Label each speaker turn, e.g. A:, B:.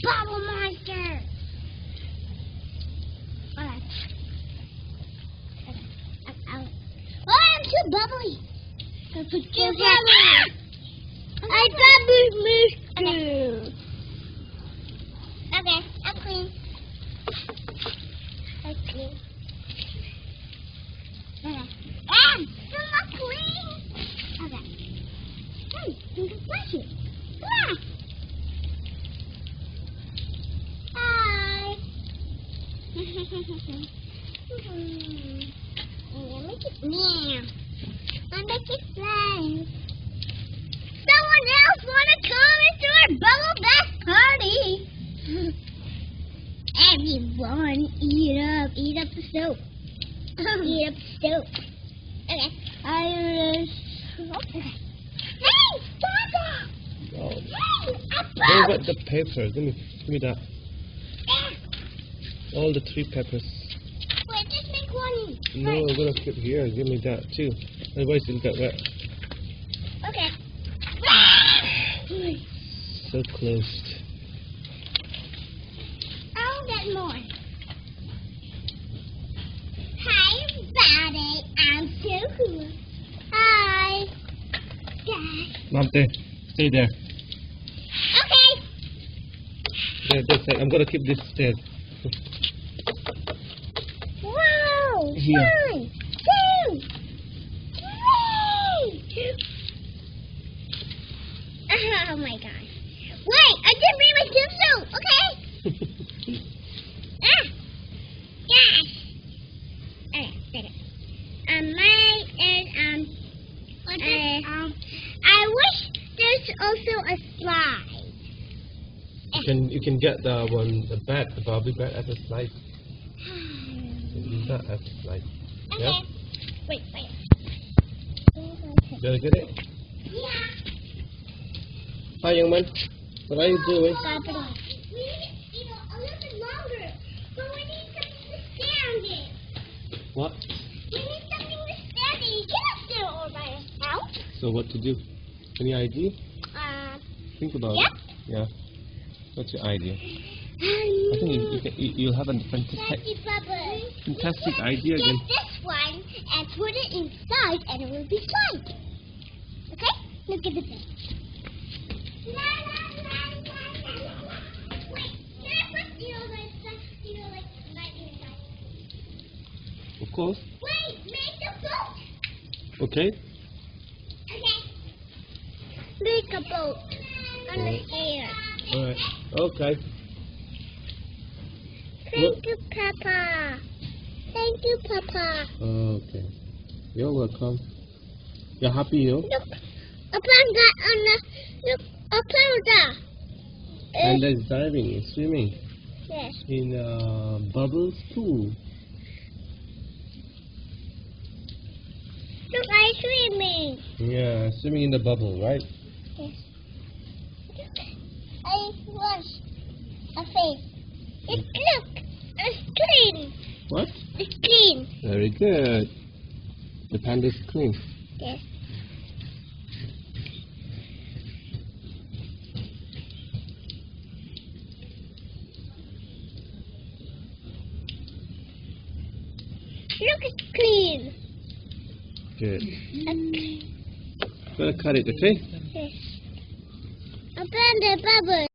A: bubble monster. Alright. Oh, I'm too bubbly. That's too bubbly. I bubble monster. Okay, I'm clean. I'm clean. Okay. Still not clean. Okay. Hey, you can flush it. Come on. Hi. Make it meow. I'll make it fly. Someone else wanna come into our bubble bath party? Everyone, eat up the soap. Eat up the soap. Okay. Okay. Hey, Dada!
B: Oh.
A: Hey, a
B: What about the peppers? Give me that. All the 3 peppers.
A: Wait, just make one.
B: No, I'm gonna keep here. Give me that too. Otherwise it'll get wet.
A: Okay.
B: So close.
A: I'll get more. Hi, everybody. I'm so cool. Hi. Guys.
B: Mom, there. Stay there.
A: Okay.
B: There, that's it. I'm gonna keep this stairs.
A: Wow.
B: Here.
A: 1, 2, 3. Oh my gosh. Wait, I didn't bring my swimsuit. Okay. Gosh. Okay. Mine is I wish there's also a slide.
B: You can get the Barbie bat as a slide. Use that as a slide.
A: Okay.
B: Yeah?
A: Wait.
B: You gotta get it?
A: Yeah.
B: Hi, young man. What are you doing?
A: We need, a little bit longer, but we need something to stand in.
B: What?
A: We need something to stand in. You cannot stand all by yourself.
B: So what to do? Any idea? Think about
A: Yep.
B: it. Yeah. What's your idea? I think you'll have a fantastic idea
A: Get
B: again.
A: this one and put it inside, and it will be slide. Okay? Look at the thing. Wait, can I put like lightning inside?
B: Of course.
A: Wait, make the boat.
B: Okay.
A: Okay. Make a boat on the air.
B: All right. Okay.
A: Thank you, Papa. Thank you, Papa.
B: Okay. You're welcome. You're happy, yo?
A: Look, a panda on the. Look, a panda.
B: And there's diving, swimming
A: Yes.
B: in bubbles pool.
A: Look, I'm swimming.
B: Yeah, swimming in the bubble, right?
A: Yes. I wash a face. It's clean.
B: What?
A: It's clean.
B: Very good. The panda's clean.
A: Yes. Look, it's clean.
B: Good.
A: Okay.
B: Gonna cut it, okay?
A: Yes. A panda bubble.